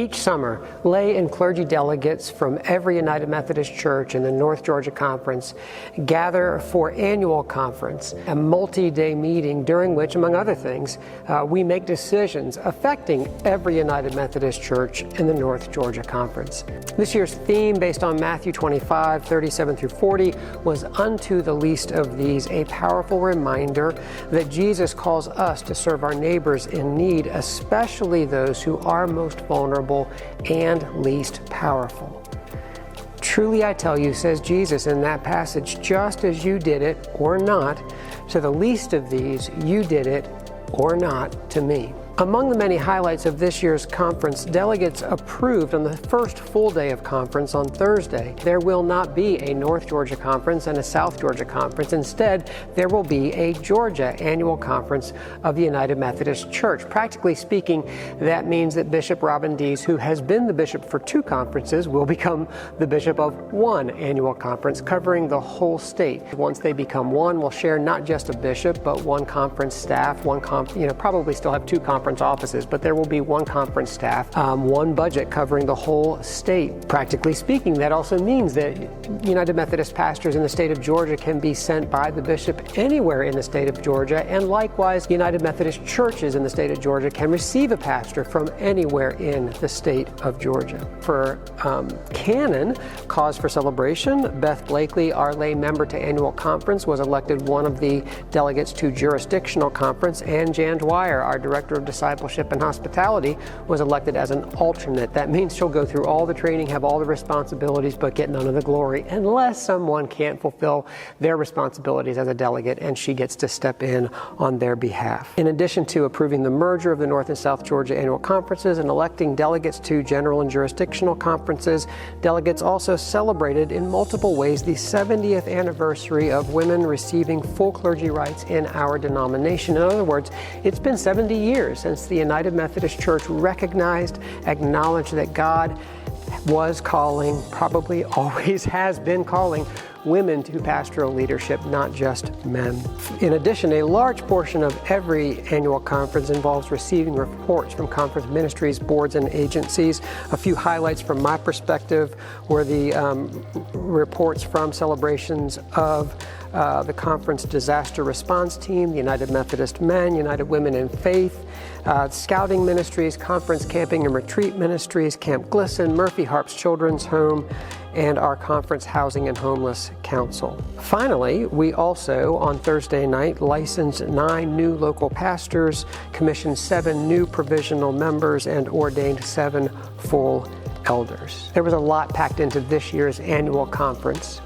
Each summer, lay and clergy delegates from every United Methodist Church in the North Georgia Conference gather for annual conference, a multi-day meeting during which, among other things, we make decisions affecting every United Methodist Church in the North Georgia Conference. This year's theme, based on Matthew 25, 37 through 40, was "Unto the least of these," a powerful reminder that Jesus calls us to serve our neighbors in need, especially those who are most vulnerable and least powerful. Truly I tell you, says Jesus in that passage, just as you did it or not to the least of these, you did it or not to me. Among the many highlights of this year's conference, delegates approved on the first full day of conference on Thursday. There will not be a North Georgia Conference and a South Georgia Conference. Instead, there will be a Georgia Annual Conference of the United Methodist Church. Practically speaking, that means that Bishop Robin Dees, who has been the bishop for 2 conferences, will become the bishop of 1 annual conference covering the whole state. Once they become one, we'll share not just a bishop, but 1 conference staff, probably still have 2 conference offices, but there will be 1 conference staff, 1 budget covering the whole state. Practically speaking, that also means that United Methodist pastors in the state of Georgia can be sent by the bishop anywhere in the state of Georgia, and likewise, United Methodist churches in the state of Georgia can receive a pastor from anywhere in the state of Georgia. For canon, cause for celebration, Beth Blakely, our lay member to annual conference, was elected one of the delegates to jurisdictional conference, and Jan Dwyer, our director of discipleship and hospitality, was elected as an alternate. That means she'll go through all the training, have all the responsibilities, but get none of the glory unless someone can't fulfill their responsibilities as a delegate, and she gets to step in on their behalf. In addition to approving the merger of the North and South Georgia annual conferences and electing delegates to general and jurisdictional conferences, delegates also celebrated in multiple ways the 70th anniversary of women receiving full clergy rights in our denomination. In other words, it's been 70 years since the United Methodist Church recognized, acknowledged that God was calling, probably always has been calling, women to pastoral leadership, not just men. In addition, a large portion of every annual conference involves receiving reports from conference ministries, boards, and agencies. A few highlights from my perspective were the reports from celebrations of the conference disaster response team, the United Methodist Men, United Women in Faith, scouting ministries, conference camping and retreat ministries, Camp Glisten, Murphy Harp's Children's Home, and our Conference Housing and Homeless Council. Finally, we also, on Thursday night, licensed 9 new local pastors, commissioned 7 new provisional members, and ordained 7 full elders. There was a lot packed into this year's annual conference.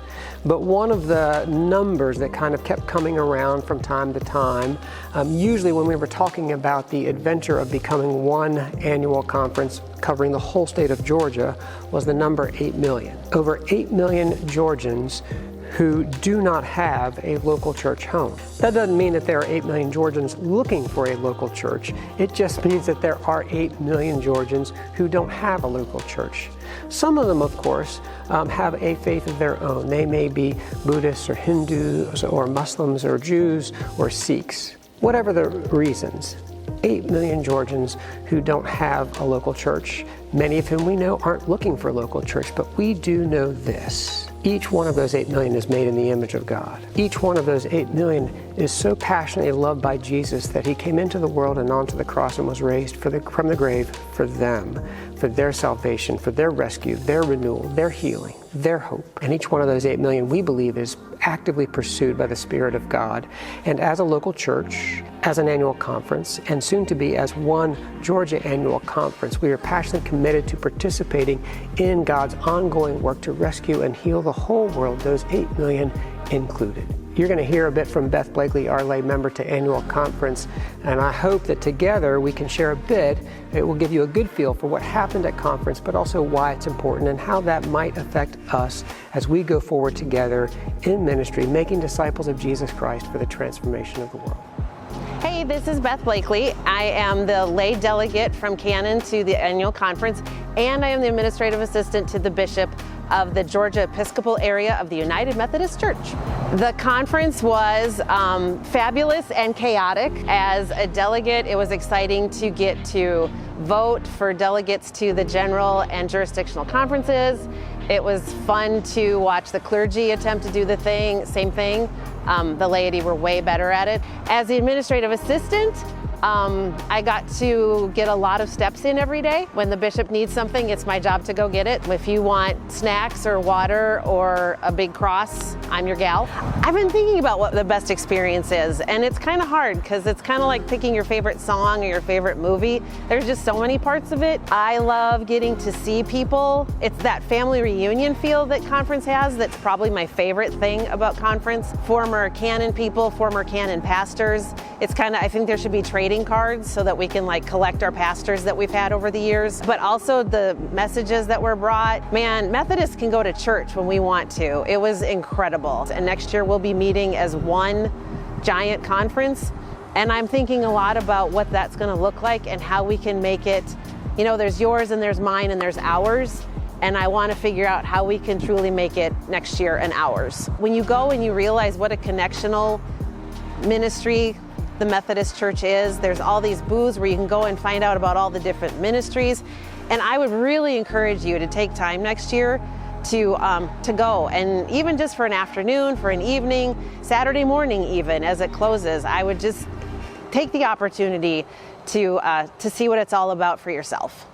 But one of the numbers that kind of kept coming around from time to time, usually when we were talking about the adventure of becoming 1 annual conference covering the whole state of Georgia, was the number 8 million. Over 8 million Georgians who do not have a local church home. That doesn't mean that there are 8 million Georgians looking for a local church. It just means that there are 8 million Georgians who don't have a local church. Some of them, of course, have a faith of their own. They may be Buddhists or Hindus or Muslims or Jews or Sikhs. Whatever the reasons, 8 million Georgians who don't have a local church, many of whom we know aren't looking for a local church, but we do know this. Each one of those 8 million is made in the image of God. Each one of those 8 million is so passionately loved by Jesus that he came into the world and onto the cross and was raised from the grave for them, for their salvation, for their rescue, their renewal, their healing, their hope. And each one of those 8 million, we believe, is actively pursued by the Spirit of God. And as a local church, as an annual conference, and soon to be as 1 Georgia annual conference, we are passionately committed to participating in God's ongoing work to rescue and heal the whole world, those 8 million included. You're going to hear a bit from Beth Blakely, our lay member to annual conference, and I hope that together we can share a bit. It will give you a good feel for what happened at conference, but also why it's important and how that might affect us as we go forward together in ministry, making disciples of Jesus Christ for the transformation of the world. Hey, this is Beth Blakely. I am the lay delegate from Canon to the annual conference, and I am the administrative assistant to the bishop of the Georgia Episcopal area of the United Methodist Church. The conference was fabulous and chaotic. As a delegate, it was exciting to get to vote for delegates to the general and jurisdictional conferences. It was fun to watch the clergy attempt to do the same thing. The laity were way better at it. As the administrative assistant, I got to get a lot of steps in every day. When the bishop needs something, it's my job to go get it. If you want snacks or water or a big cross, I'm your gal. I've been thinking about what the best experience is, and it's kind of hard because it's kind of like picking your favorite song or your favorite movie. There's just so many parts of it. I love getting to see people. It's that family reunion feel that conference has that's probably my favorite thing about conference. Former canon people, former canon pastors. It's kind of, I think there should be trading cards so that we can like collect our pastors that we've had over the years, but also the messages that were brought. Man, Methodists can go to church when we want to. It was incredible. And next year we'll be meeting as one giant conference. And I'm thinking a lot about what that's going to look like and how we can make it, you know, there's yours and there's mine and there's ours. And I want to figure out how we can truly make it next year an ours. When you go and you realize what a connectional ministry the Methodist Church is, there's all these booths where you can go and find out about all the different ministries. And I would really encourage you to take time next year to go, and even just for an afternoon, for an evening, Saturday morning even as it closes, I would just take the opportunity to see what it's all about for yourself.